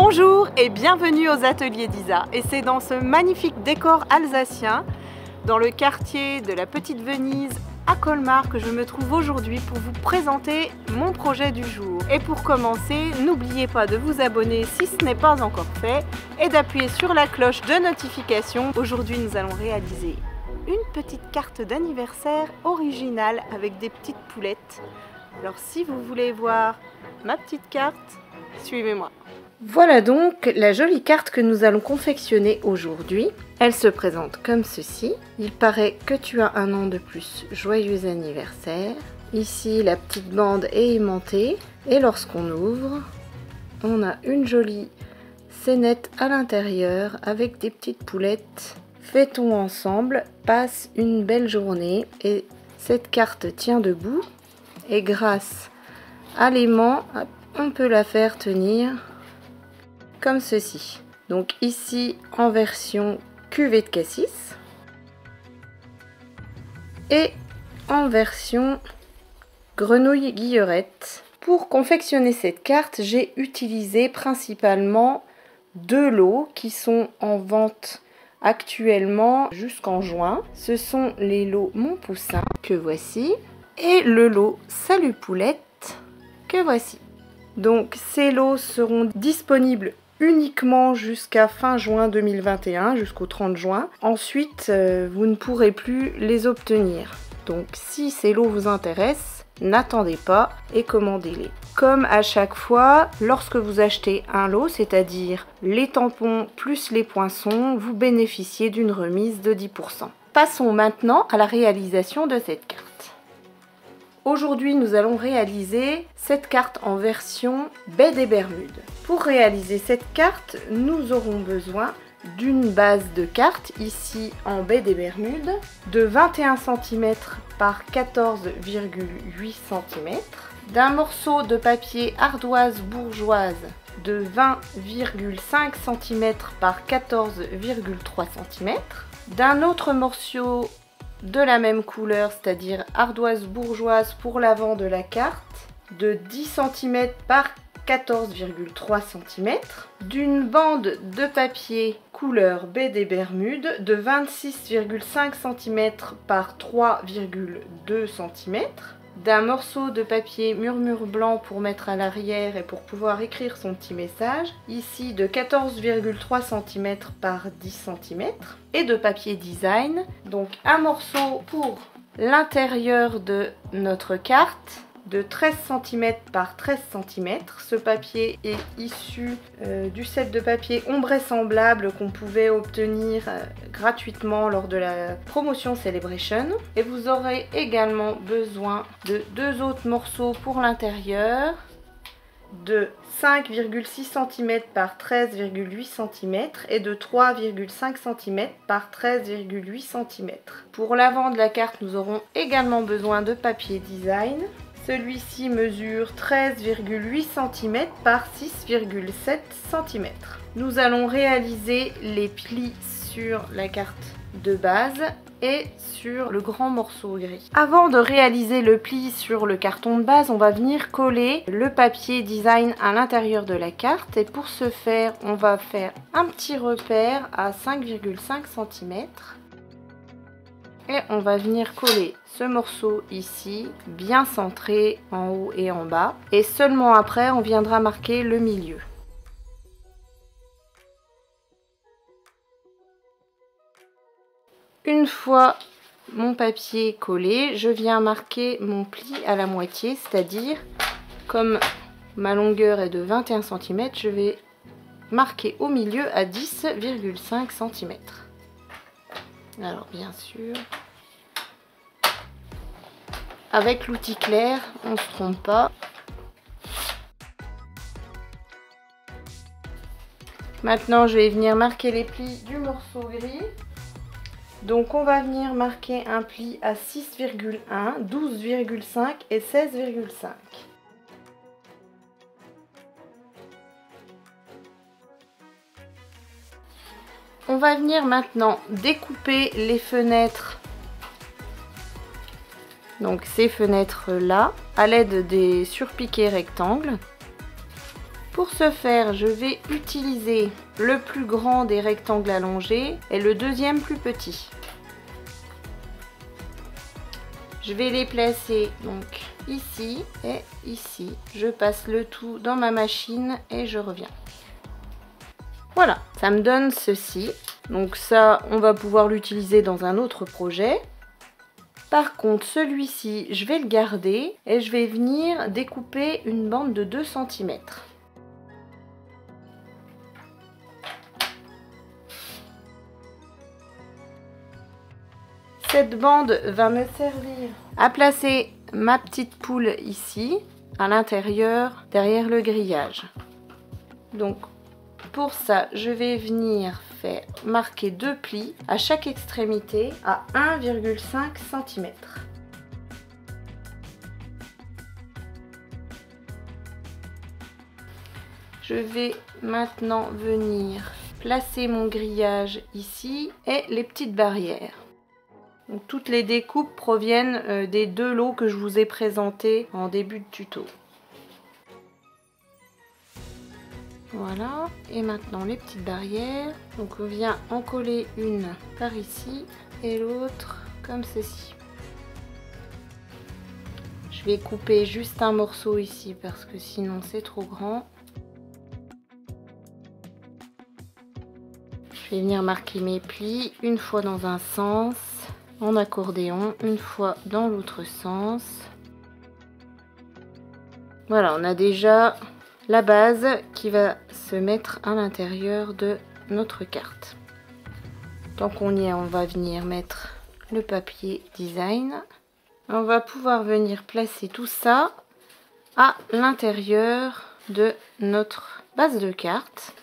Bonjour et bienvenue aux ateliers d'Isa. Et c'est dans ce magnifique décor alsacien, dans le quartier de la Petite Venise à Colmar, que je me trouve aujourd'hui pour vous présenter mon projet du jour. Et pour commencer, n'oubliez pas de vous abonner si ce n'est pas encore fait et d'appuyer sur la cloche de notification. Aujourd'hui, nous allons réaliser une petite carte d'anniversaire originale avec des petites poulettes. Alors si vous voulez voir ma petite carte, suivez-moi. Voilà donc la jolie carte que nous allons confectionner aujourd'hui. Elle se présente comme ceci. Il paraît que tu as un an de plus. Joyeux anniversaire. Ici, la petite bande est aimantée. Et lorsqu'on ouvre, on a une jolie scénette à l'intérieur avec des petites poulettes. Fêtons ensemble, passe une belle journée. Et cette carte tient debout. Et grâce à l'aimant, on peut la faire tenir comme ceci. Donc ici en version cuvée de cassis et en version grenouille guillerette. Pour confectionner cette carte, j'ai utilisé principalement deux lots qui sont en vente actuellement jusqu'en juin. Ce sont les lots Mon Poussin que voici et le lot Salut Poulette que voici. Donc ces lots seront disponibles uniquement jusqu'à fin juin 2021, jusqu'au 30 juin. Ensuite, vous ne pourrez plus les obtenir. Donc si ces lots vous intéressent, n'attendez pas et commandez-les. Comme à chaque fois, lorsque vous achetez un lot, c'est-à-dire les tampons plus les poinçons, vous bénéficiez d'une remise de 10%. Passons maintenant à la réalisation de cette carte. Aujourd'hui, nous allons réaliser cette carte en version baie des Bermudes. Pour réaliser cette carte, nous aurons besoin d'une base de carte, ici en baie des Bermudes, de 21 cm par 14,8 cm, d'un morceau de papier ardoise bourgeoise de 20,5 cm par 14,3 cm, d'un autre morceau de la même couleur, c'est-à-dire ardoise bourgeoise pour l'avant de la carte, de 10 cm par 14,3 cm, d'une bande de papier couleur baie des Bermudes de 26,5 cm par 3,2 cm, d'un morceau de papier murmure blanc pour mettre à l'arrière et pour pouvoir écrire son petit message, ici de 14,3 cm par 10 cm, et de papier design, donc un morceau pour l'intérieur de notre carte, de 13 cm par 13 cm. Ce papier est issu du set de papier ombré semblable qu'on pouvait obtenir gratuitement lors de la promotion Celebration. Et vous aurez également besoin de deux autres morceaux pour l'intérieur, de 5,6 cm par 13,8 cm et de 3,5 cm par 13,8 cm. Pour l'avant de la carte, nous aurons également besoin de papier design. Celui-ci mesure 13,8 cm par 6,7 cm. Nous allons réaliser les plis sur la carte de base et sur le grand morceau gris. Avant de réaliser le pli sur le carton de base, on va venir coller le papier design à l'intérieur de la carte. Et pour ce faire, on va faire un petit repère à 5,5 cm. Et on va venir coller ce morceau ici, bien centré en haut et en bas. Et seulement après, on viendra marquer le milieu. Une fois mon papier collé, je viens marquer mon pli à la moitié, c'est-à-dire, comme ma longueur est de 21 cm, je vais marquer au milieu à 10,5 cm. Alors bien sûr, avec l'outil clair, on ne se trompe pas. Maintenant, je vais venir marquer les plis du morceau gris. Donc on va venir marquer un pli à 6,1, 12,5 et 16,5. On va venir maintenant découper les fenêtres, donc ces fenêtres là, à l'aide des surpiqués rectangles. Pour ce faire, je vais utiliser le plus grand des rectangles allongés et le deuxième plus petit. Je vais les placer donc ici et ici. Je passe le tout dans ma machine et je reviens. Voilà, ça me donne ceci. Donc ça, on va pouvoir l'utiliser dans un autre projet. Par contre, celui-ci, je vais le garder et je vais venir découper une bande de 2 cm. Cette bande va me servir à placer ma petite poule ici, à l'intérieur, derrière le grillage. Donc, pour ça, je vais venir faire marquer 2 plis à chaque extrémité à 1,5 cm. Je vais maintenant venir placer mon grillage ici et les petites barrières. Donc, toutes les découpes proviennent des 2 lots que je vous ai présentés en début de tuto. Voilà, et maintenant les petites barrières. Donc on vient en coller une par ici et l'autre comme ceci. Je vais couper juste un morceau ici parce que sinon c'est trop grand. Je vais venir marquer mes plis une fois dans un sens. En accordéon, une fois dans l'autre sens. Voilà, on a déjà la base qui va se mettre à l'intérieur de notre carte. Tant qu'on y est, on va venir mettre le papier design. On va pouvoir venir placer tout ça à l'intérieur de notre base de carte.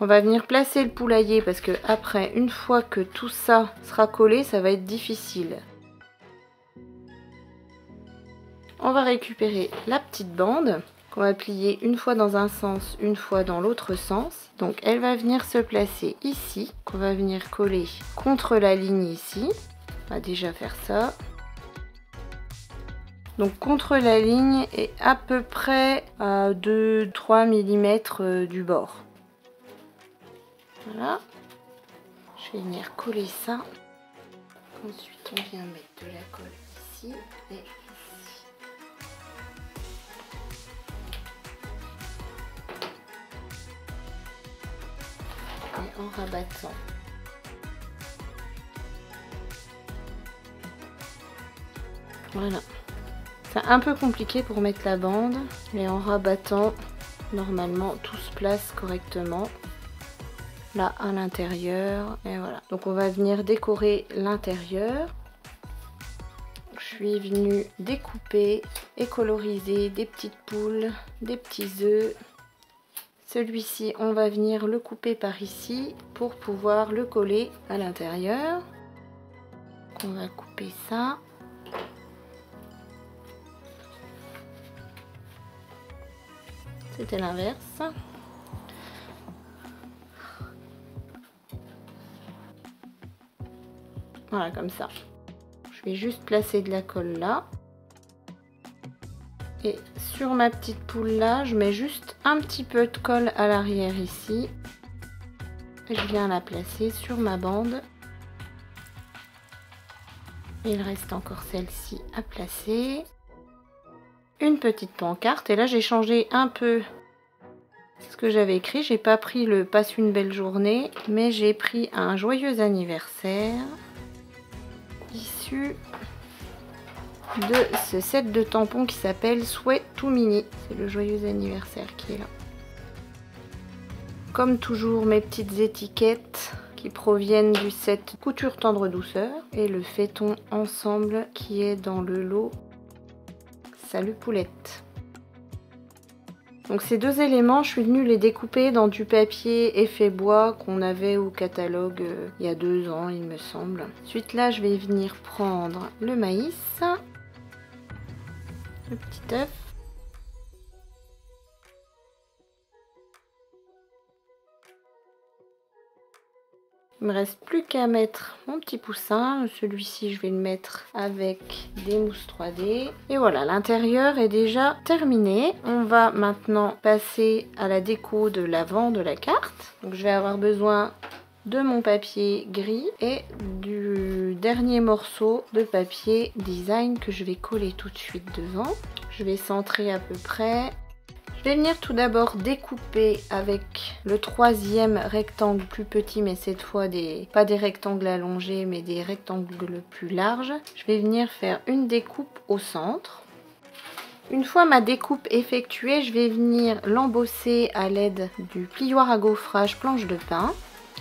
On va venir placer le poulailler parce que après, une fois que tout ça sera collé, ça va être difficile. On va récupérer la petite bande qu'on va plier une fois dans un sens, une fois dans l'autre sens. Donc elle va venir se placer ici, qu'on va venir coller contre la ligne ici. On va déjà faire ça. Donc contre la ligne et à peu près à 2-3 mm du bord. Voilà, je vais venir coller ça. Ensuite, on vient mettre de la colle ici et ici. Et en rabattant. Voilà. C'est un peu compliqué pour mettre la bande, mais en rabattant, normalement, tout se place correctement. Là à l'intérieur et voilà, donc on va venir décorer l'intérieur. Je suis venue découper et coloriser des petites poules, des petits œufs. Celui-ci on va venir le couper par ici pour pouvoir le coller à l'intérieur. On va couper ça. C'était l'inverse. Voilà, comme ça. Je vais juste placer de la colle là. Et sur ma petite poule là, je mets juste un petit peu de colle à l'arrière ici. Et je viens la placer sur ma bande. Et il reste encore celle-ci à placer. Une petite pancarte. Et là, j'ai changé un peu ce que j'avais écrit. J'ai pas pris le passe une belle journée, mais j'ai pris un joyeux anniversaire. Issu de ce set de tampons qui s'appelle Sweat to Mini. C'est le joyeux anniversaire qui est là. Comme toujours, mes petites étiquettes qui proviennent du set Couture Tendre Douceur et le faiton ensemble qui est dans le lot Salut Poulette. Donc ces deux éléments, je suis venue les découper dans du papier effet bois qu'on avait au catalogue il y a 2 ans, il me semble. Ensuite là, je vais venir prendre le maïs, le petit œuf, Il me reste plus qu'à mettre mon petit poussin. Celui-ci, je vais le mettre avec des mousses 3D. Et voilà, l'intérieur est déjà terminé. On va maintenant passer à la déco de l'avant de la carte. Donc je vais avoir besoin de mon papier gris et du dernier morceau de papier design que je vais coller tout de suite devant. Je vais centrer à peu près. Je vais venir tout d'abord découper avec le 3e rectangle plus petit, mais cette fois pas des rectangles allongés mais des rectangles plus larges. Je vais venir faire une découpe au centre. Une fois ma découpe effectuée, je vais venir l'embosser à l'aide du plioir à gaufrage planche de pin.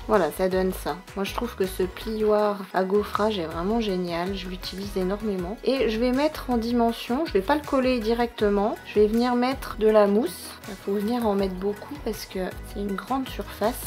Voilà, ça donne ça. Moi, je trouve que ce plioir à gaufrage est vraiment génial. Je l'utilise énormément. Et je vais mettre en dimension. Je vais pas le coller directement. Je vais venir mettre de la mousse. Il faut venir en mettre beaucoup parce que c'est une grande surface.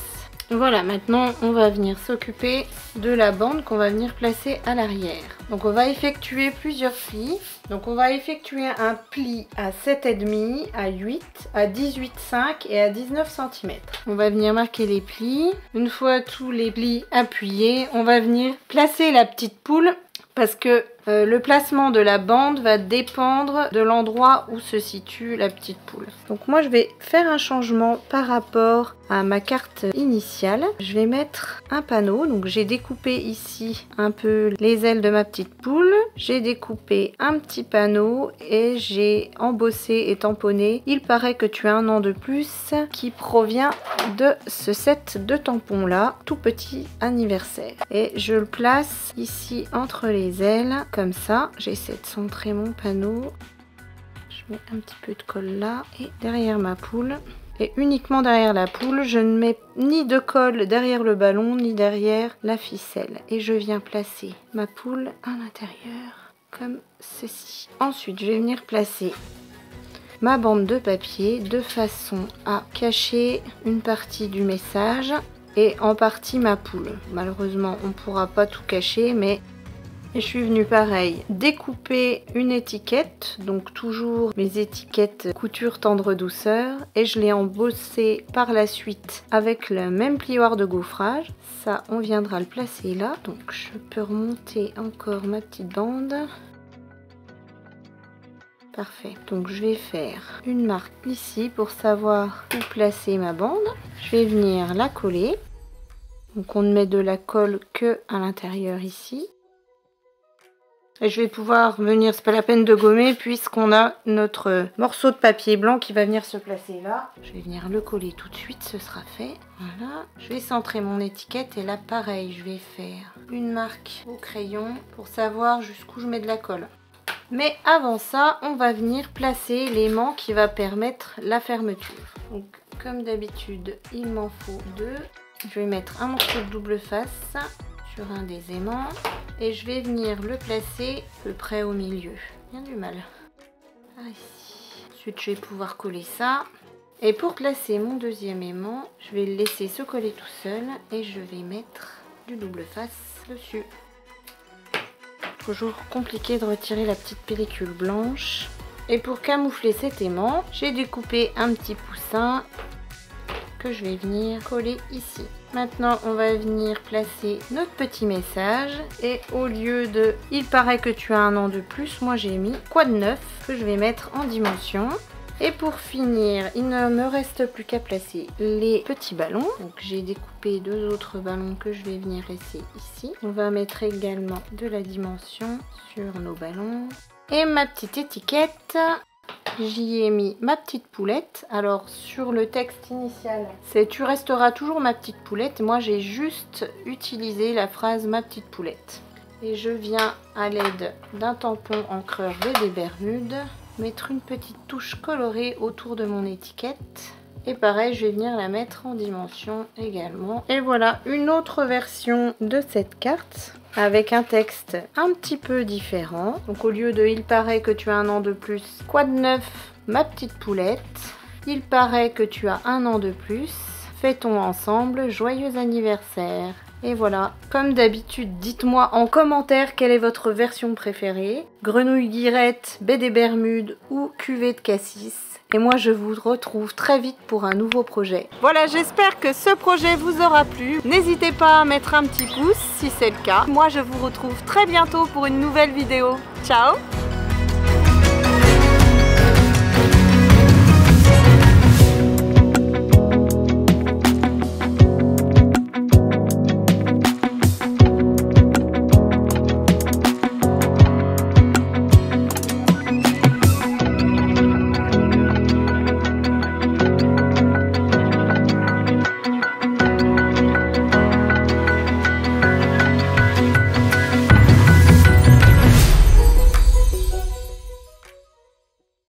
Voilà, maintenant, on va venir s'occuper de la bande qu'on va venir placer à l'arrière. Donc, on va effectuer plusieurs plis. Donc, on va effectuer un pli à 7,5, à 8, à 18,5 et à 19 cm. On va venir marquer les plis. Une fois tous les plis appuyés, on va venir placer la petite poule parce que le placement de la bande va dépendre de l'endroit où se situe la petite poule. Donc moi je vais faire un changement par rapport à ma carte initiale. Je vais mettre un panneau. Donc j'ai découpé ici un peu les ailes de ma petite poule. J'ai découpé un petit panneau et j'ai embossé et tamponné. Il paraît que tu as un an de plus qui provient de ce set de tampons là, tout petit anniversaire. Et je le place ici entre les ailes. Comme ça, j'essaie de centrer mon panneau. Je mets un petit peu de colle là et derrière ma poule. Et uniquement derrière la poule, je ne mets ni de colle derrière le ballon ni derrière la ficelle. Et je viens placer ma poule à l'intérieur comme ceci. Ensuite, je vais venir placer ma bande de papier de façon à cacher une partie du message et en partie ma poule. Malheureusement, on ne pourra pas tout cacher, mais et je suis venue pareil découper une étiquette, donc toujours mes étiquettes couture tendre douceur, et je l'ai embossée par la suite avec le même plioir de gaufrage. Ça, on viendra le placer là. Donc je peux remonter encore ma petite bande. Parfait. Donc je vais faire une marque ici pour savoir où placer ma bande. Je vais venir la coller. Donc on ne met de la colle que à l'intérieur ici. Et je vais pouvoir venir, c'est pas la peine de gommer puisqu'on a notre morceau de papier blanc qui va venir se placer là. Je vais venir le coller tout de suite, ce sera fait. Voilà, je vais centrer mon étiquette et là pareil, je vais faire une marque au crayon pour savoir jusqu'où je mets de la colle. Mais avant ça, on va venir placer l'aimant qui va permettre la fermeture. Donc comme d'habitude, il m'en faut deux. Je vais mettre un morceau de double face sur un des aimants et je vais venir le placer à peu près au milieu. Bien du mal. Par ici. Ensuite, je vais pouvoir coller ça. Et pour placer mon deuxième aimant, je vais le laisser se coller tout seul et je vais mettre du double face dessus. Toujours compliqué de retirer la petite pellicule blanche. Et pour camoufler cet aimant, j'ai découpé un petit poussin que je vais venir coller ici. Maintenant, on va venir placer notre petit message et au lieu de « Il paraît que tu as un an de plus », moi j'ai mis « Quoi de neuf ?» que je vais mettre en dimension. Et pour finir, il ne me reste plus qu'à placer les petits ballons. Donc j'ai découpé deux autres ballons que je vais venir laisser ici. On va mettre également de la dimension sur nos ballons. Et ma petite étiquette. J'y ai mis ma petite poulette. Alors sur le texte initial, c'est « Tu resteras toujours ma petite poulette ». Moi j'ai juste utilisé la phrase « ma petite poulette ». Et je viens à l'aide d'un tampon encreur BD Bermude mettre une petite touche colorée autour de mon étiquette. Et pareil, je vais venir la mettre en dimension également. Et voilà une autre version de cette carte avec un texte un petit peu différent. Donc au lieu de « Il paraît que tu as un an de plus », quoi de neuf, ma petite poulette. Il paraît que tu as un an de plus. Fêtons ensemble, joyeux anniversaire. Et voilà, comme d'habitude, dites-moi en commentaire quelle est votre version préférée. Grenouille Guillerette, BD Bermude ou cuvée de cassis. Et moi je vous retrouve très vite pour un nouveau projet. Voilà, j'espère que ce projet vous aura plu. N'hésitez pas à mettre un petit pouce si c'est le cas. Moi je vous retrouve très bientôt pour une nouvelle vidéo. Ciao!